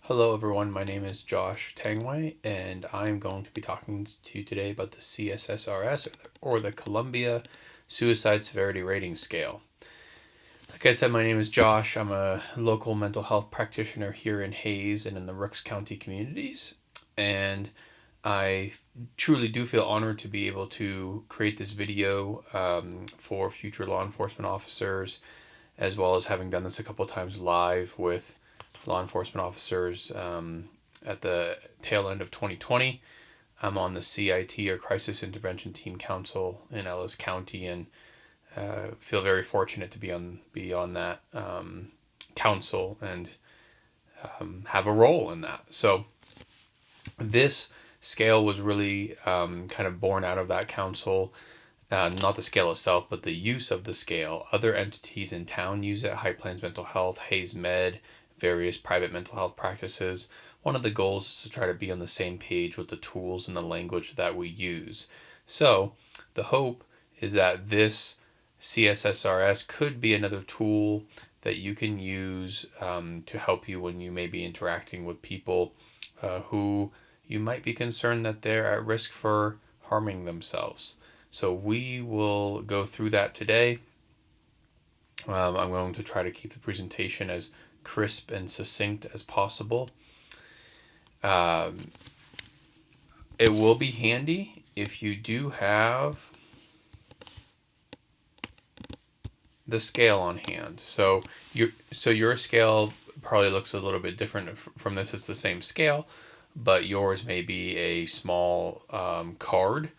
Hello everyone, my name is Josh Tangway and I'm going to be talking to you today about the CSSRS or the Columbia Suicide Severity Rating Scale. Like I said, my name is Josh. I'm a local mental health practitioner here in Hayes and in the Rooks County communities. And I truly do feel honored to be able to create this video for future law enforcement officers, as well as having done this a couple times live with law enforcement officers at the tail end of 2020. I'm on the CIT, or Crisis Intervention Team Council, in Ellis County, and feel very fortunate to be on that council and have a role in that. So this scale was really kind of born out of that council. Not the scale itself, but the use of the scale. Other entities in town use it: High Plains Mental Health, Hayes Med, various private mental health practices. One of the goals is to try to be on the same page with the tools and the language that we use. So the hope is that this CSSRS could be another tool that you can use to help you when you may be interacting with people who you might be concerned that they're at risk for harming themselves. So we will go through that today. I'm going to try to keep the presentation as crisp and succinct as possible. It will be handy if you do have the scale on hand. So your scale probably looks a little bit different from this. It's the same scale, but yours may be a small card.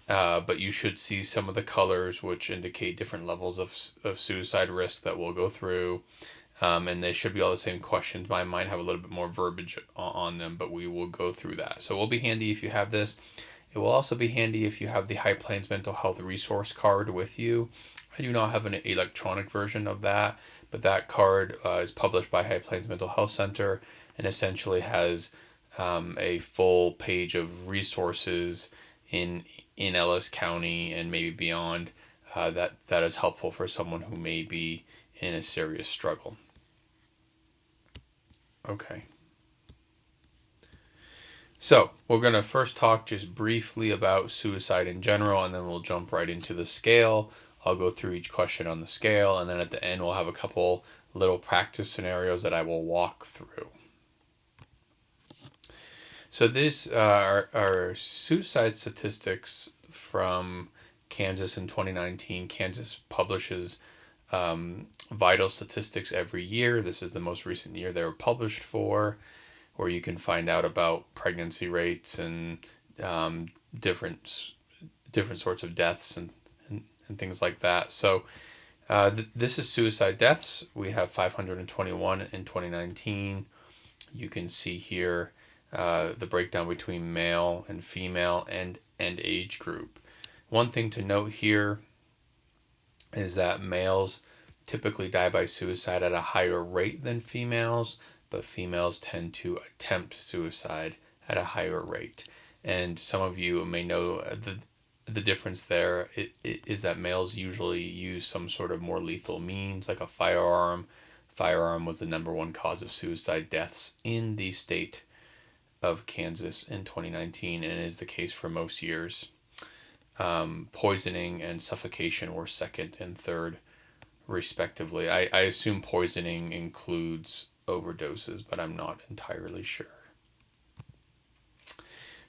But you should see some of the colors which indicate different levels of suicide risk that we'll go through. And they should be all the same questions. Mine might have a little bit more verbiage on them, but we will go through that. So it will be handy if you have this. It will also be handy if you have the High Plains Mental Health Resource Card with you. I do not have an electronic version of that, but that card is published by High Plains Mental Health Center and essentially has a full page of resources in Ellis County and maybe beyond that is helpful for someone who may be in a serious struggle. Okay. So we're going to first talk just briefly about suicide in general, and then we'll jump right into the scale. I'll go through each question on the scale, and then at the end we'll have a couple little practice scenarios that I will walk through. So these are suicide statistics from Kansas in 2019. Kansas publishes vital statistics every year. This is the most recent year they were published for, where you can find out about pregnancy rates and different sorts of deaths and things like that. So this is suicide deaths. We have 521 in 2019. You can see here the breakdown between male and female and age group. One thing to note here is that males typically die by suicide at a higher rate than females, but females tend to attempt suicide at a higher rate. And some of you may know the difference there is that males usually use some sort of more lethal means, like a firearm. Firearm was the number one cause of suicide deaths in the state of Kansas in 2019, and is the case for most years. Poisoning and suffocation were second and third, respectively. I assume poisoning includes overdoses, but I'm not entirely sure.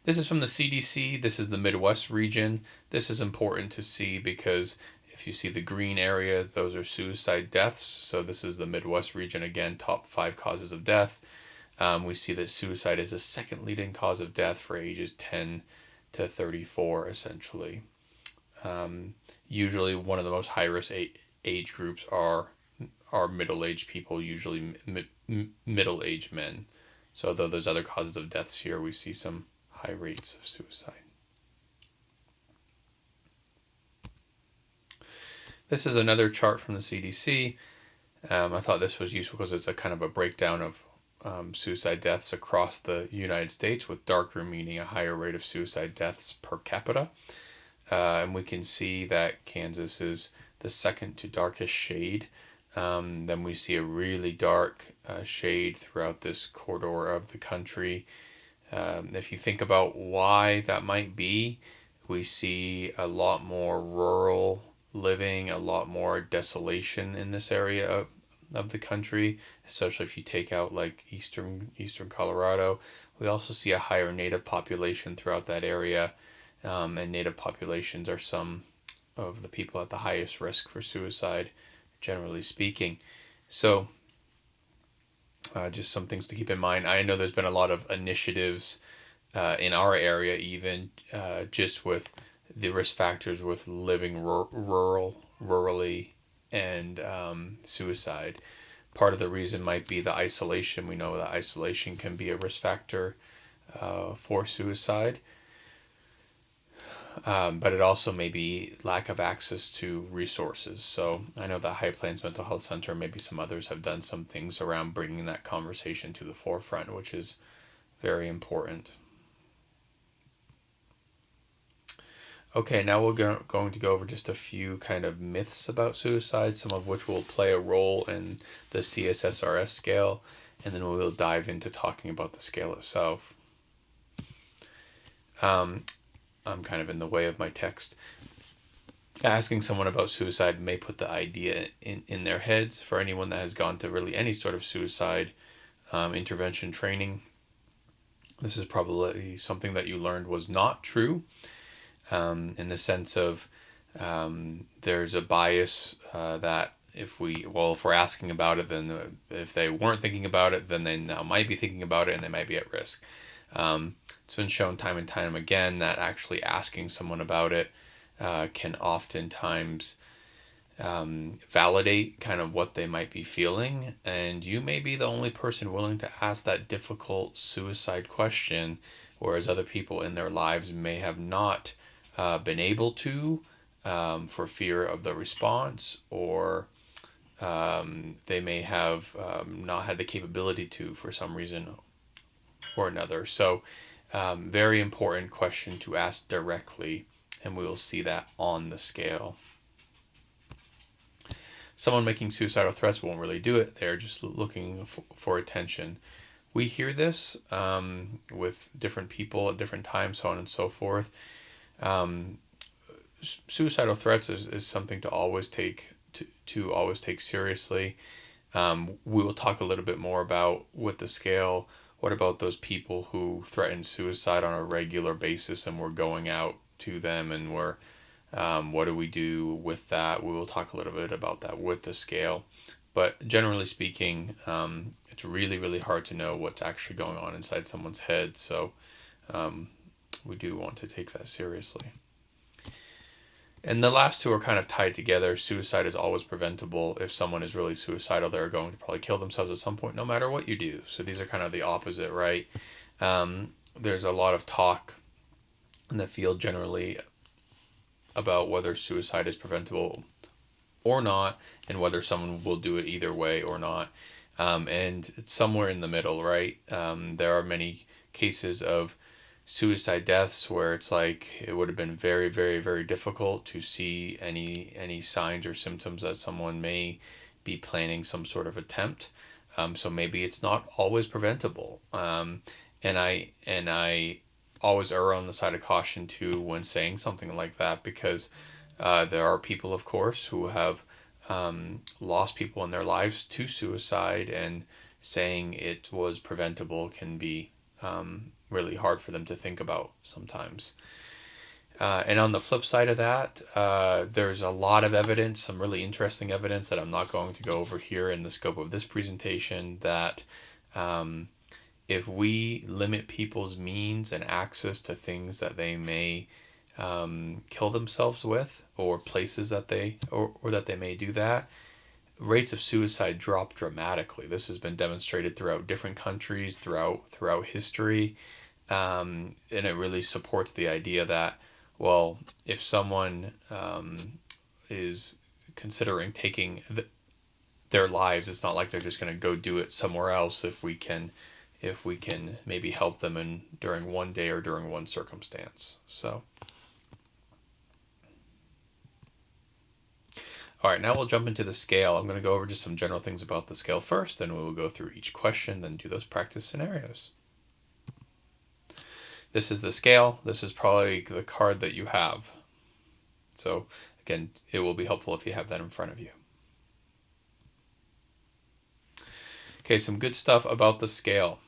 This is from the CDC. This is the Midwest region. This is important to see because if you see the green area, those are suicide deaths. So this is the Midwest region again, top 5 causes of death. We see that suicide is the second leading cause of death for ages 10 to 34, essentially. Usually one of the most high-risk age groups are middle-aged people, usually middle-aged men. So though there's other causes of deaths here, we see some high rates of suicide. This is another chart from the CDC. I thought this was useful because it's a kind of a breakdown of suicide deaths across the United States, with darker meaning a higher rate of suicide deaths per capita. And we can see that Kansas is the second to darkest shade. Then we see a really dark shade throughout this corridor of the country. If you think about why that might be, we see a lot more rural living, a lot more desolation in this area of the country, especially if you take out like eastern Colorado. We also see a higher native population throughout that area, and native populations are some of the people at the highest risk for suicide, generally speaking. So just some things to keep in mind. I know there's been a lot of initiatives in our area, even just with the risk factors with living rurally, and suicide. Part of the reason might be the isolation. We know that isolation can be a risk factor for suicide. But it also may be lack of access to resources. So I know that High Plains Mental Health Center, maybe some others have done some things around bringing that conversation to the forefront, which is very important. Okay, now we're going to go over just a few kind of myths about suicide, some of which will play a role in the CSSRS scale, and then we will dive into talking about the scale itself. I'm kind of in the way of my text. Asking someone about suicide may put the idea in their heads. For anyone that has gone to really any sort of suicide intervention training, this is probably something that you learned was not true, in the sense of there's a bias that if we're asking about it, then if they weren't thinking about it, then they now might be thinking about it and they might be at risk. It's been shown time and time again that actually asking someone about it can oftentimes validate kind of what they might be feeling, and you may be the only person willing to ask that difficult suicide question, whereas other people in their lives may have not been able to, for fear of the response, or they may have not had the capability to for some reason or another. So very important question to ask directly, and we will see that on the scale. Someone making suicidal threats won't really do it. They're just looking for attention. We hear this with different people at different times, so on and so forth. Suicidal threats is something to always take seriously. We will talk a little bit more about with the scale. What about those people who threaten suicide on a regular basis, and we're going out to them, and what do we do with that? We will talk a little bit about that with the scale. But generally speaking, it's really, really hard to know what's actually going on inside someone's head. So we do want to take that seriously. And the last two are kind of tied together. Suicide is always preventable. If someone is really suicidal, they're going to probably kill themselves at some point, no matter what you do. So these are kind of the opposite, right? There's a lot of talk in the field generally about whether suicide is preventable or not, and whether someone will do it either way or not. And it's somewhere in the middle, right? There are many cases of suicide deaths where it's like it would have been very, very, very difficult to see any signs or symptoms that someone may be planning some sort of attempt. So maybe it's not always preventable. And I always err on the side of caution too when saying something like that, because there are people, of course, who have lost people in their lives to suicide, and saying it was preventable can be really hard for them to think about sometimes. And on the flip side of that, there's a lot of evidence, some really interesting evidence that I'm not going to go over here in the scope of this presentation, that if we limit people's means and access to things that they may kill themselves with, or places that they or that they may do that, rates of suicide drop dramatically. This has been demonstrated throughout different countries, throughout history, and it really supports the idea that, well, if someone is considering taking their lives, it's not like they're just going to go do it somewhere else if we can maybe help them during one day or during one circumstance. So All right, now we'll jump into the scale. I'm going to go over just some general things about the scale first, then we will go through each question, then do those practice scenarios. This is the scale. This is probably the card that you have. So again, it will be helpful if you have that in front of you. Okay, some good stuff about the scale.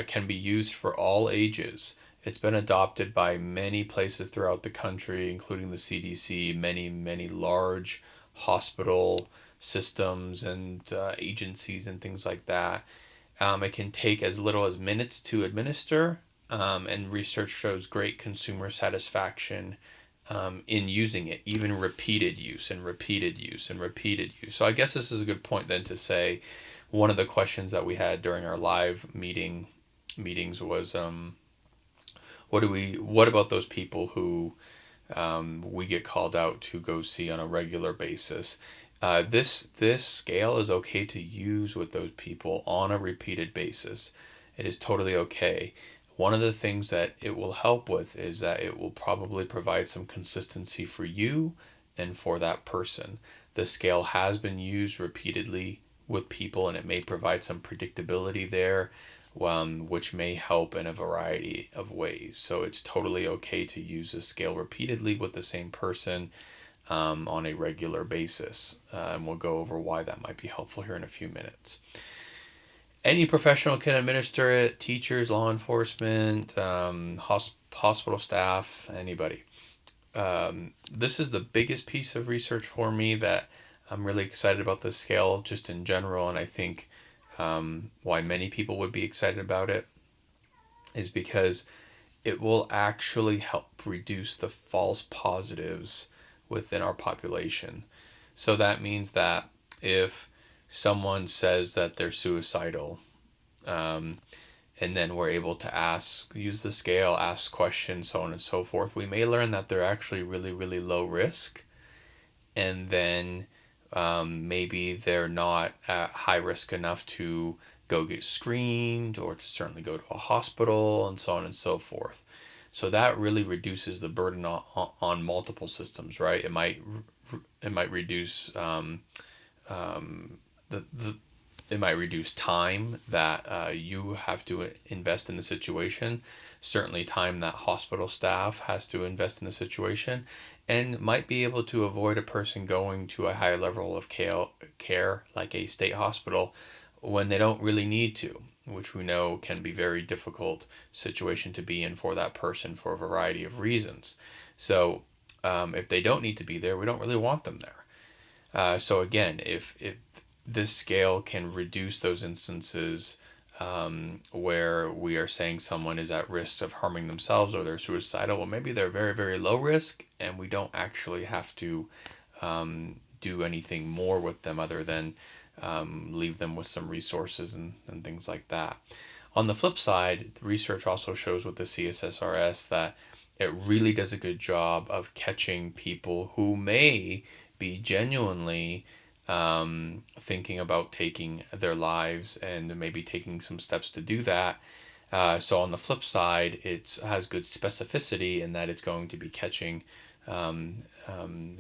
Can be used for all ages. It's been adopted by many places throughout the country, including the CDC, many large hospital systems and agencies and things like that. It can take as little as minutes to administer, and research shows great consumer satisfaction in using it, even repeated use and repeated use and repeated use. So I guess this is a good point then to say one of the questions that we had during our live meetings was what about those people who we get called out to go see on a regular basis? This scale is okay to use with those people on a repeated basis. It is totally okay. One of the things that it will help with is that it will probably provide some consistency for you and for that person. The scale has been used repeatedly with people, and it may provide some predictability there, which may help in a variety of ways. So it's totally okay to use a scale repeatedly with the same person on a regular basis. And we'll go over why that might be helpful here in a few minutes. Any professional can administer it: teachers, law enforcement, hospital staff, anybody. This is the biggest piece of research for me that I'm really excited about the scale just in general, and I think why many people would be excited about it is because it will actually help reduce the false positives within our population. So that means that if someone says that they're suicidal, and then we're able to use the scale, ask questions, so on and so forth, we may learn that they're actually really low risk, and then maybe they're not at high risk enough to go get screened or to certainly go to a hospital and so on and so forth. So that really reduces the burden on multiple systems, right? It might reduce it might reduce time that you have to invest in the situation, certainly time that hospital staff has to invest in the situation, and might be able to avoid a person going to a higher level of care like a state hospital when they don't really need to, which we know can be a very difficult situation to be in for that person for a variety of reasons. So if they don't need to be there, we don't really want them there. So again, if this scale can reduce those instances where we are saying someone is at risk of harming themselves or they're suicidal, well, maybe they're very low risk, and we don't actually have to do anything more with them other than leave them with some resources and things like that. On the flip side, research also shows with the CSSRS that it really does a good job of catching people who may be genuinely thinking about taking their lives and maybe taking some steps to do that. So on the flip side, it has good specificity in that it's going to be catching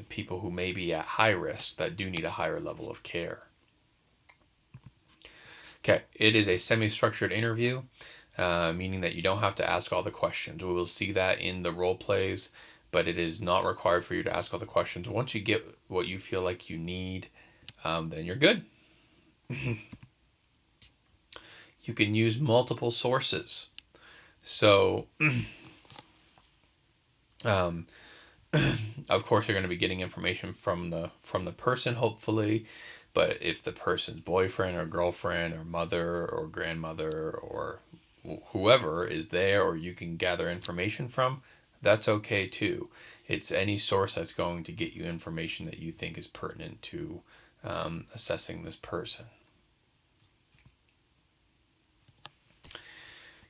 people who may be at high risk that do need a higher level of care. Okay, it is a semi-structured interview, meaning that you don't have to ask all the questions. We will see that in the role plays, but it is not required for you to ask all the questions. Once you get what you feel like you need, then you're good. You can use multiple sources. So, of course, you're going to be getting information from the person, hopefully. But if the person's boyfriend or girlfriend or mother or grandmother or whoever is there, or you can gather information from, that's okay too. It's any source that's going to get you information that you think is pertinent to assessing this person.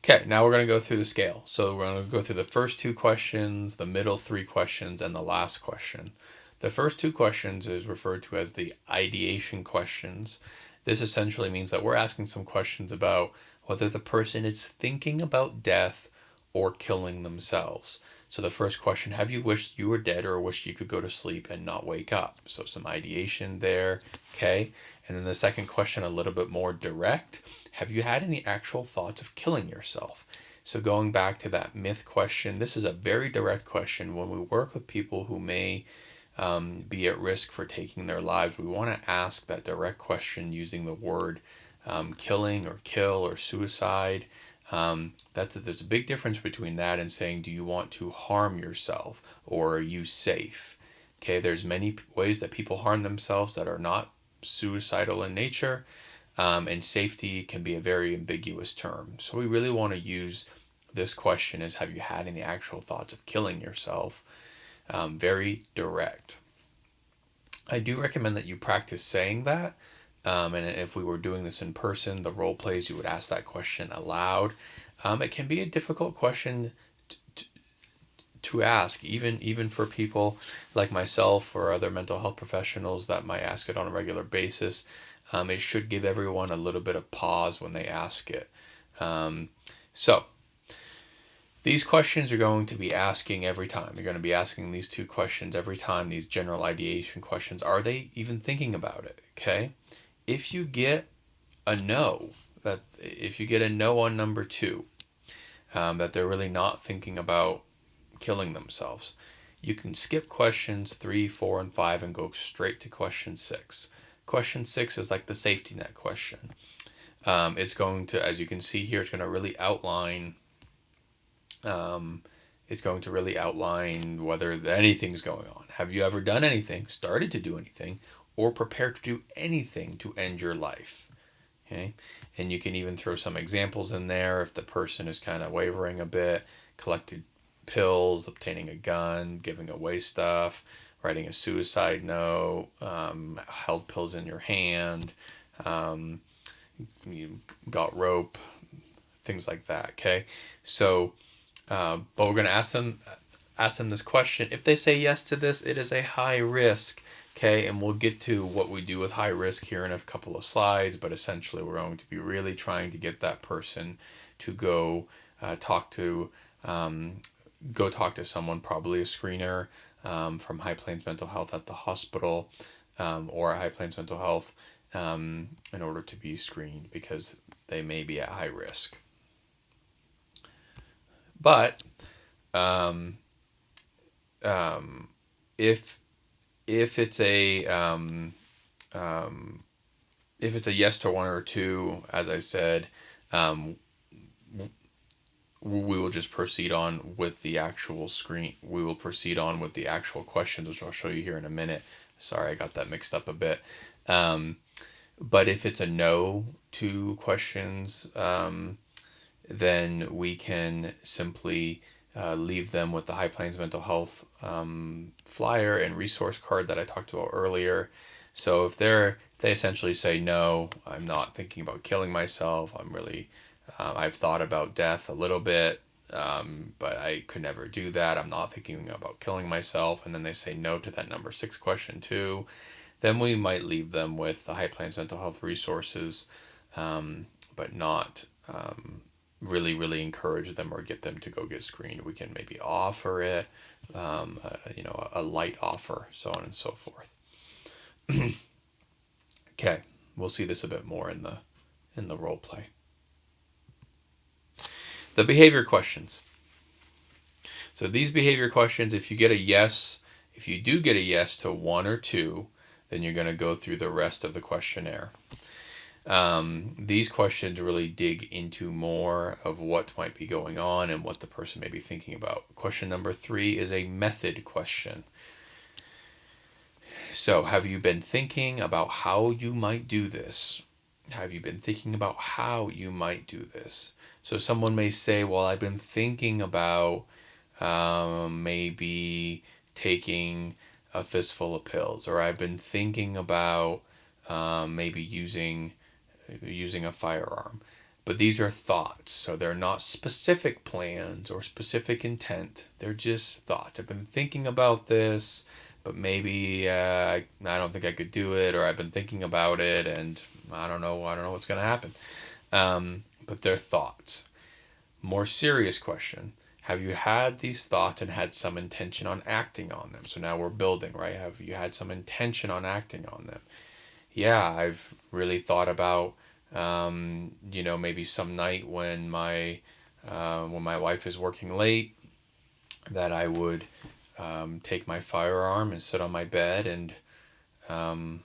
Okay, now we're going to go through the scale. So we're going to go through the first two questions, the middle three questions, and the last question. The first two questions is referred to as the ideation questions. This essentially means that we're asking some questions about whether the person is thinking about death or killing themselves. So the first question, have you wished you were dead or wished you could go to sleep and not wake up? So some ideation there, okay? And then the second question, a little bit more direct. Have you had any actual thoughts of killing yourself? So going back to that myth question, this is a very direct question. When we work with people who may be at risk for taking their lives, we want to ask that direct question using the word killing or kill or suicide. There's a big difference between that and saying, do you want to harm yourself or are you safe? Okay, there's many ways that people harm themselves that are not suicidal in nature, and safety can be a very ambiguous term. So we really want to use this question as, have you had any actual thoughts of killing yourself? Very direct. I do recommend that you practice saying that. And if we were doing this in person, the role plays, you would ask that question aloud. It can be a difficult question to ask, even for people like myself or other mental health professionals that might ask it on a regular basis. It should give everyone a little bit of pause when they ask it. So these questions are going to be asking every time. You're going to be asking these two questions every time, these general ideation questions. Are they even thinking about it? Okay. If you get a no, on number 2, that they're really not thinking about killing themselves, you can skip questions 3, 4, and 5 and go straight to question 6. Question 6 is like the safety net question. It's going to, as you can see here, it's going to really outline. It's going to really outline whether anything's going on. Have you ever done anything, started to do anything, or prepared to do anything to end your life? Okay, and you can even throw some examples in there if the person is kind of wavering a bit. Collected pills, obtaining a gun, giving away stuff, writing a suicide note, held pills in your hand, you got rope, things like that. Okay, so but we're going to ask them this question. If they say yes to this, it is a high risk. Okay, and we'll get to what we do with high risk here in a couple of slides, but essentially we're going to be really trying to get that person to go talk to someone, probably a screener from High Plains Mental Health at the hospital, or High Plains Mental Health, in order to be screened because they may be at high risk. But if it's a yes to 1 or 2, as I said, we will just proceed on with the actual screen. We will proceed on with the actual questions, which I'll show you here in a minute. Sorry, I got that mixed up a bit. But if it's a no to questions, then we can simply leave them with the High Plains Mental Health flyer and resource card that I talked about earlier. So if they essentially say, no, I'm not thinking about killing myself, I've thought about death a little bit, but I could never do that, I'm not thinking about killing myself, and then they say no to that number 6 question too, then we might leave them with the High Plains Mental Health resources, but not really encourage them or get them to go get screened. We can maybe offer it, a light offer, so on and so forth. Okay, we'll see this a bit more in the role play. The behavior questions. So these behavior questions, if you do get a yes to 1 or 2, then you're going to go through the rest of the questionnaire. These questions really dig into more of what might be going on and what the person may be thinking about. Question number 3 is a method question. So, have you been thinking about how you might do this? Have you been thinking about how you might do this? So someone may say, well, I've been thinking about maybe taking a fistful of pills, or I've been thinking about maybe using a firearm. But these are thoughts, so they're not specific plans or specific intent. They're just thoughts. I've been thinking about this, but maybe I don't think I could do it, or I've been thinking about it and I don't know what's going to happen. But they're thoughts. More serious question. Have you had these thoughts and had some intention on acting on them? So now we're building, right? Have you had some intention on acting on them? Yeah, I've really thought about, maybe some night when my wife is working late, that I would take my firearm and sit on my bed and um,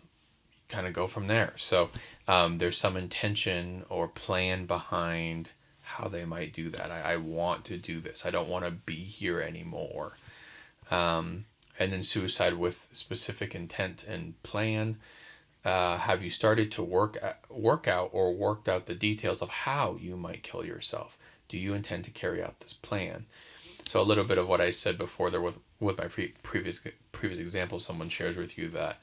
kind of go from there. So there's some intention or plan behind how they might do that. I want to do this. I don't want to be here anymore. And then suicide with specific intent and plan. Have you started to work out or worked out the details of how you might kill yourself? Do you intend to carry out this plan? So a little bit of what I said before there with my previous example, someone shares with you that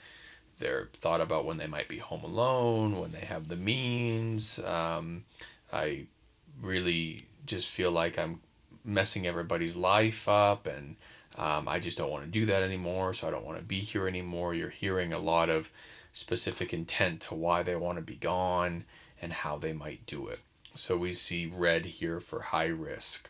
they're thought about when they might be home alone, when they have the means. I really just feel like I'm messing everybody's life up, and I just don't want to do that anymore, so I don't want to be here anymore. You're hearing a lot of specific intent to why they want to be gone and how they might do it. So we see red here for high risk,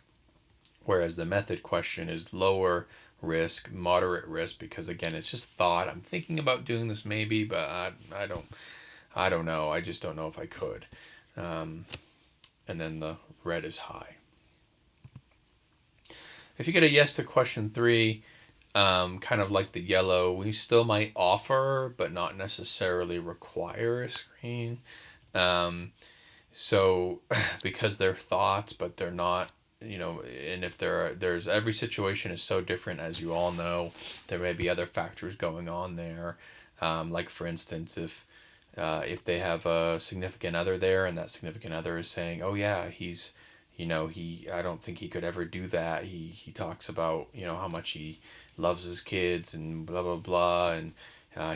whereas the method question is lower risk, moderate risk, because again, it's just thought. I'm thinking about doing this maybe, but I don't know. I just don't know if I could. And then the red is high. If you get a yes to question 3, kind of like the yellow, we still might offer, but not necessarily require a screen. So because they're thoughts, but they're not, and if there's every situation is so different, as you all know, there may be other factors going on there. Like for instance, if they have a significant other there and that significant other is saying, oh yeah, I don't think he could ever do that. He talks about, how much he loves his kids and blah, blah, blah. And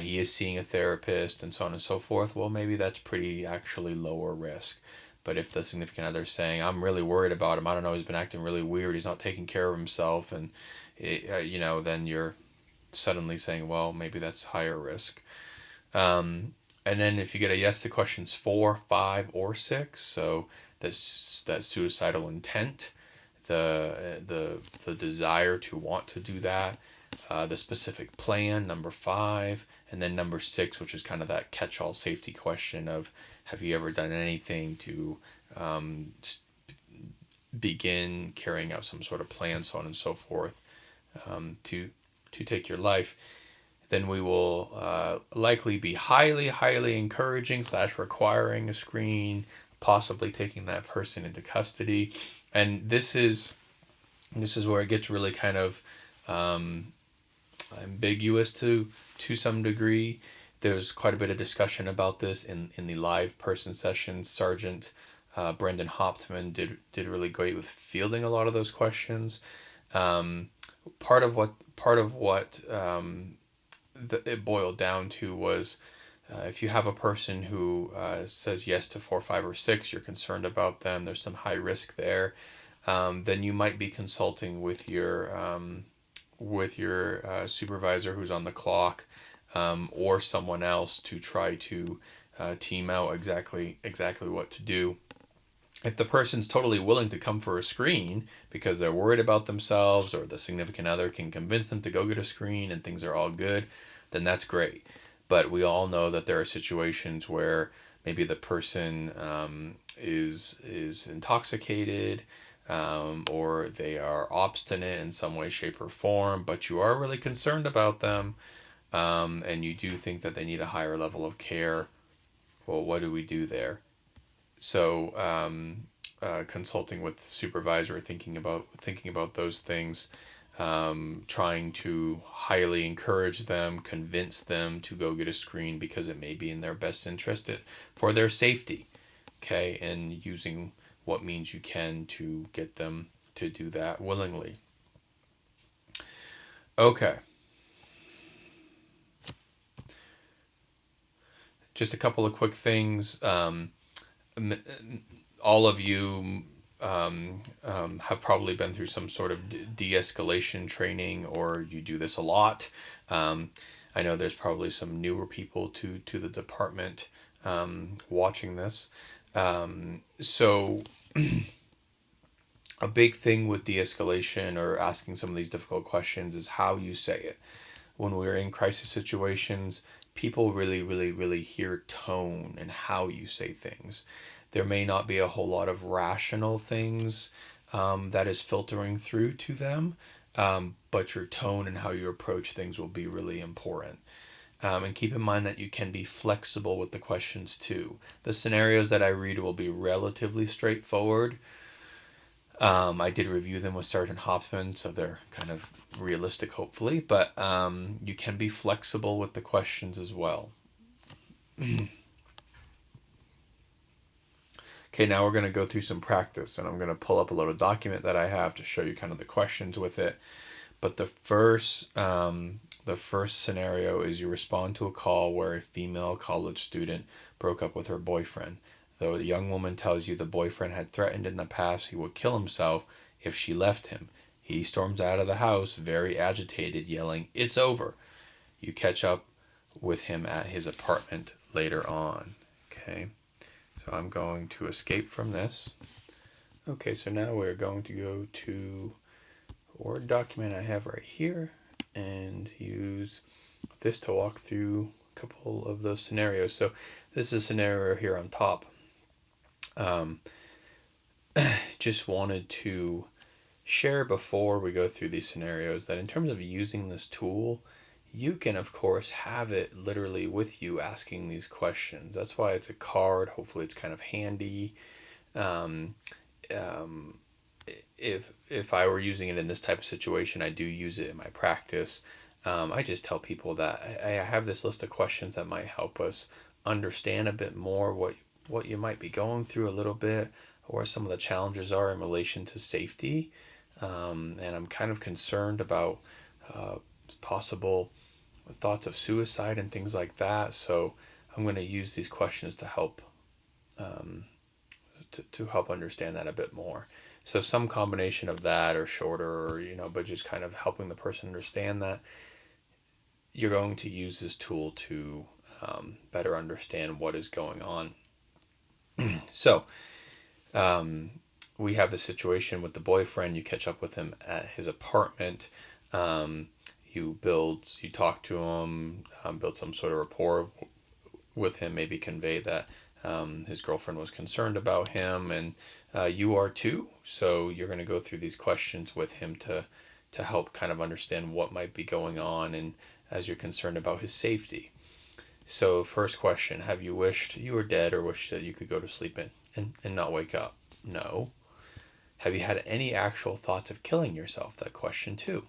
he is seeing a therapist and so on and so forth. Well, maybe that's pretty actually lower risk. But if the significant other is saying, I'm really worried about him, I don't know, he's been acting really weird, he's not taking care of himself, and, then you're suddenly saying, well, maybe that's higher risk. And then if you get a yes to questions 4, 5, or 6, so that suicidal intent, the desire to want to do that, the specific plan, number 5, and then number 6, which is kind of that catch-all safety question of, have you ever done anything to begin carrying out some sort of plan, so on and so forth, to take your life? Then we will likely be highly, highly encouraging / requiring a screen, possibly taking that person into custody. And this is where it gets really kind of ambiguous to some degree. There's quite a bit of discussion about this in the live person sessions. Sergeant Brendan Hauptman did really great with fielding a lot of those questions. Part of what it boiled down to was, if you have a person who says yes to 4, 5, or 6, you're concerned about them, there's some high risk there, then you might be consulting with your supervisor who's on the clock, or someone else to try to team out exactly what to do. If the person's totally willing to come for a screen because they're worried about themselves, or the significant other can convince them to go get a screen and things are all good, then that's great. But we all know that there are situations where maybe the person is intoxicated, or they are obstinate in some way, shape, or form, but you are really concerned about them, and you do think that they need a higher level of care. Well, what do we do there? So consulting with supervisor, thinking about those things, trying to highly encourage them, convince them to go get a screen because it may be in their best interest for their safety, okay, and using what means you can to get them to do that willingly. Okay. Just a couple of quick things. All of you have probably been through some sort of de-escalation training, or you do this a lot. I know there's probably some newer people to the department watching this. So a big thing with de-escalation or asking some of these difficult questions is how you say it. When we're in crisis situations, people really hear tone and how you say things. There may not be a whole lot of rational things that is filtering through to them, but your tone and how you approach things will be really important. And keep in mind that you can be flexible with the questions too. The scenarios that I read will be relatively straightforward. I did review them with Sergeant Hopman, so they're kind of realistic, hopefully, but you can be flexible with the questions as well. Okay, now we're going to go through some practice, and I'm going to pull up a little document that I have to show you kind of the questions with it. But the first scenario is you respond to a call where a female college student broke up with her boyfriend. Though the young woman tells you the boyfriend had threatened in the past he would kill himself if she left him. He storms out of the house, very agitated, yelling, "It's over." You catch up with him at his apartment later on. Okay, so I'm going to escape from this. Okay, so now we're going to go to a Word document I have right here and use this to walk through a couple of those scenarios. So this is a scenario here on top. Just wanted to share before we go through these scenarios that in terms of using this tool, you can of course have it literally with you asking these questions. That's why it's a card. Hopefully it's kind of handy. If I were using it in this type of situation, I do use it in my practice. I just tell people that I have this list of questions that might help us understand a bit more what you might be going through a little bit, or some of the challenges are in relation to safety. And I'm kind of concerned about possible thoughts of suicide and things like that. So I'm going to use these questions to help to help understand that a bit more. So some combination of that or shorter, or but just kind of helping the person understand that you're going to use this tool to better understand what is going on. So we have the situation with the boyfriend. You catch up with him at his apartment. You talk to him, build some sort of rapport with him, maybe convey that his girlfriend was concerned about him, and you are too. So you're going to go through these questions with him to help kind of understand what might be going on, and as you're concerned about his safety. So first question, have you wished you were dead or wished that you could go to sleep and not wake up? No. Have you had any actual thoughts of killing yourself? That question too.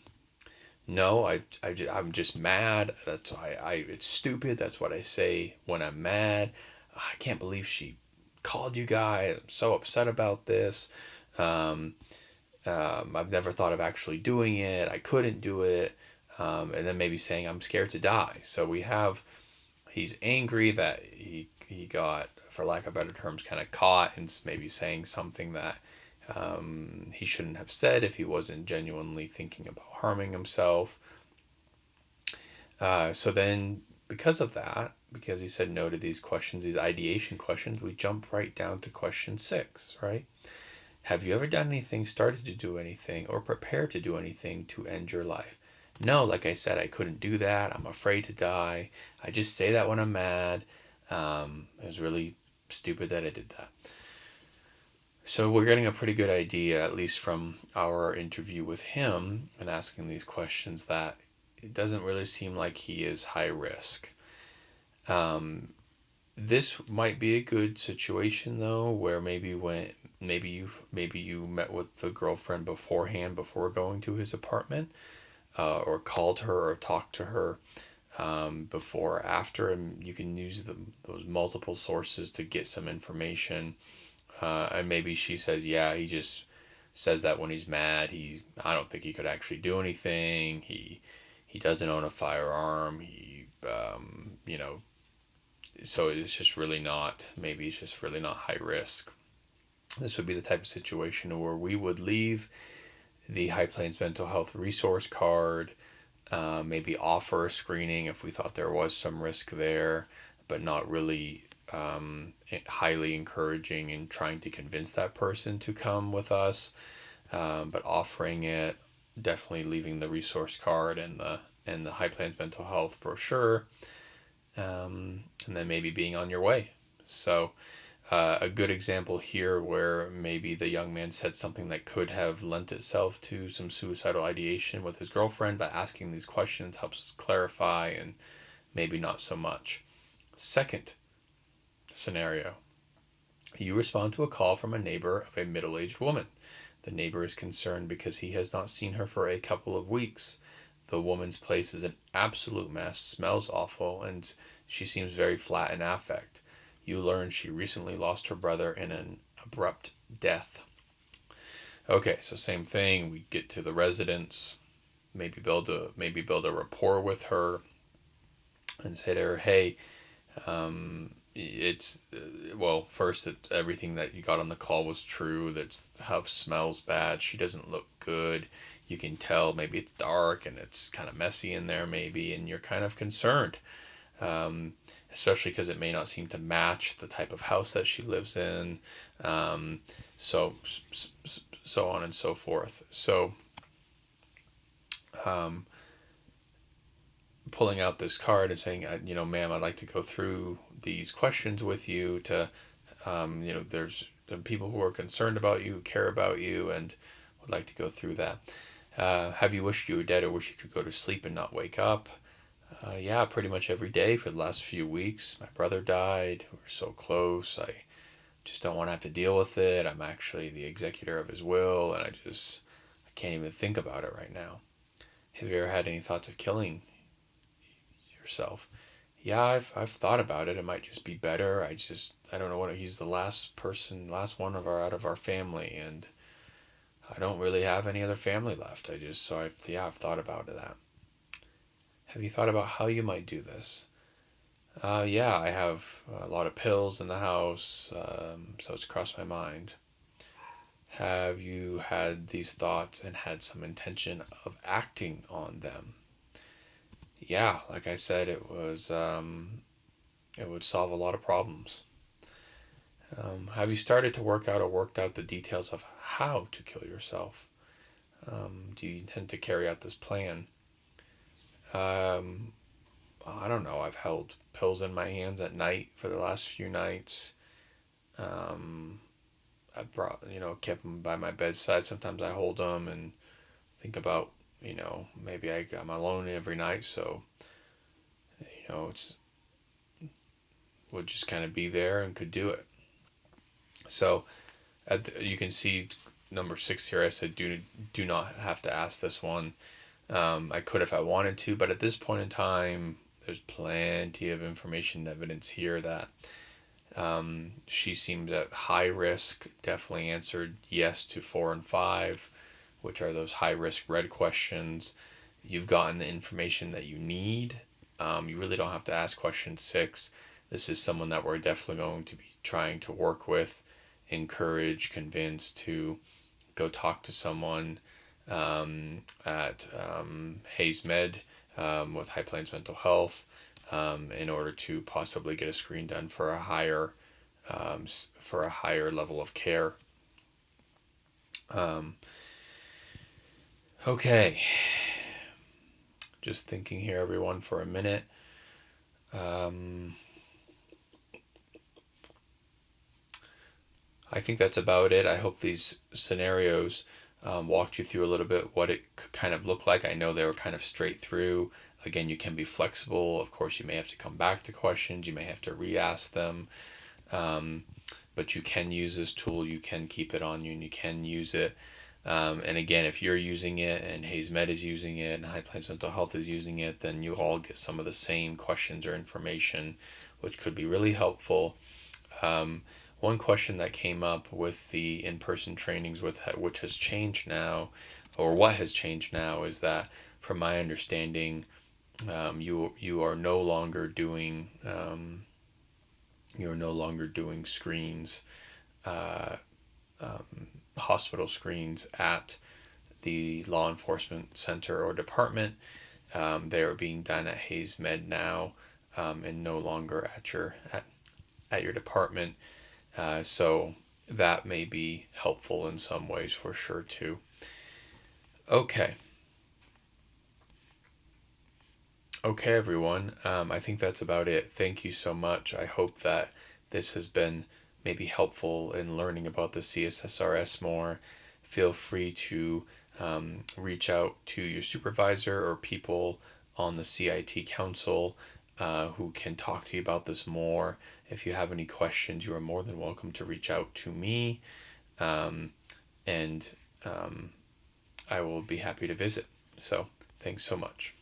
No, I'm just mad. That's why it's stupid. That's what I say when I'm mad. I can't believe she called you guys. I'm so upset about this. I've never thought of actually doing it. I couldn't do it. And then maybe saying I'm scared to die. So he's angry that he got, for lack of better terms, kind of caught, and maybe saying something that he shouldn't have said if he wasn't genuinely thinking about harming himself. So then, because of that, because he said no to these questions, these ideation questions, we jump right down to question 6, right? Have you ever done anything, started to do anything, or prepared to do anything to end your life? No, like I said, I couldn't do that. I'm afraid to die. I just say that when I'm mad. It was really stupid that I did that. So we're getting a pretty good idea, at least from our interview with him and asking these questions, that it doesn't really seem like he is high risk. This might be a good situation though, where maybe you met with the girlfriend beforehand, before going to his apartment, or called her or talked to her before or after, and you can use those multiple sources to get some information. And maybe she says, yeah, he just says that when he's mad. I don't think he could actually do anything. He doesn't own a firearm. So it's just really not, maybe it's just really not high risk. This would be the type of situation where we would leave the High Plains Mental Health Resource Card, maybe offer a screening if we thought there was some risk there, but not really highly encouraging and trying to convince that person to come with us. but offering it, definitely leaving the resource card and the High Plains Mental Health brochure, and then maybe being on your way. So a good example here where maybe the young man said something that could have lent itself to some suicidal ideation with his girlfriend, but asking these questions helps us clarify and maybe not so much. Second scenario, you respond to a call from a neighbor of a middle-aged woman. The neighbor is concerned because he has not seen her for a couple of weeks. The woman's place is an absolute mess, smells awful, and she seems very flat in affect. You learn she recently lost her brother in an abrupt death. Okay, so same thing. We get to the residence, maybe build a rapport with her, and say to her, "Hey, it's well, first, everything that you got on the call was true. That house smells bad. She doesn't look good. You can tell maybe it's dark and it's kind of messy in there, maybe, and you're kind of concerned." Especially because it may not seem to match the type of house that she lives in, um, so so on and so forth. So, um, pulling out this card and saying, ma'am, I'd like to go through these questions with you to, there's the people who are concerned about you, who care about you, and would like to go through that. Have you wished you were dead or wish you could go to sleep and not wake up? Yeah, pretty much every day for the last few weeks. My brother died. We're so close. I just don't want to have to deal with it. I'm actually the executor of his will, and I can't even think about it right now. Have you ever had any thoughts of killing yourself? Yeah, I've thought about it. It might just be better. I don't know what he's the last one out of our family, and I don't really have any other family left. I've thought about that. Have you thought about how you might do this? Yeah, I have a lot of pills in the house, so it's crossed my mind. Have you had these thoughts and had some intention of acting on them? Yeah, like I said, it would solve a lot of problems. Have you started to work out or worked out the details of how to kill yourself? Do you intend to carry out this plan? Um, I don't know. I've held pills in my hands at night for the last few nights. Um, kept them by my bedside. Sometimes I hold them and think about, maybe I'm alone every night, so, it's would just kind of be there and could do it. So, you can see number 6 here. I said do not have to ask this one. I could if I wanted to, but at this point in time, there's plenty of information and evidence here that she seems at high risk. Definitely answered yes to 4 and 5, which are those high risk red questions. You've gotten the information that you need. You really don't have to ask question 6. This is someone that we're definitely going to be trying to work with, encourage, convince to go talk to someone at Hayes Med with High Plains Mental Health in order to possibly get a screen done for a higher level of care. Okay, just thinking here, everyone, for a minute. I think that's about it. I hope these scenarios walked you through a little bit what it could kind of look like. I know they were kind of straight through. Again, you can be flexible. Of course, you may have to come back to questions. You may have to re-ask them. But you can use this tool. You can keep it on you and you can use it. And again, if you're using it and Hayes Med is using it and High Plains Mental Health is using it, then you all get some of the same questions or information, which could be really helpful. One question that came up with the in-person trainings, which has changed now, or what has changed now, is that, from my understanding, you are no longer doing screens, hospital screens at the law enforcement center or department. They are being done at Hayes Med now, and no longer at your department. So that may be helpful in some ways for sure too. Okay. Okay, everyone. I think that's about it. Thank you so much. I hope that this has been maybe helpful in learning about the CSSRS more. Feel free to reach out to your supervisor or people on the CIT Council who can talk to you about this more. If you have any questions, you are more than welcome to reach out to me, and I will be happy to visit. So, thanks so much.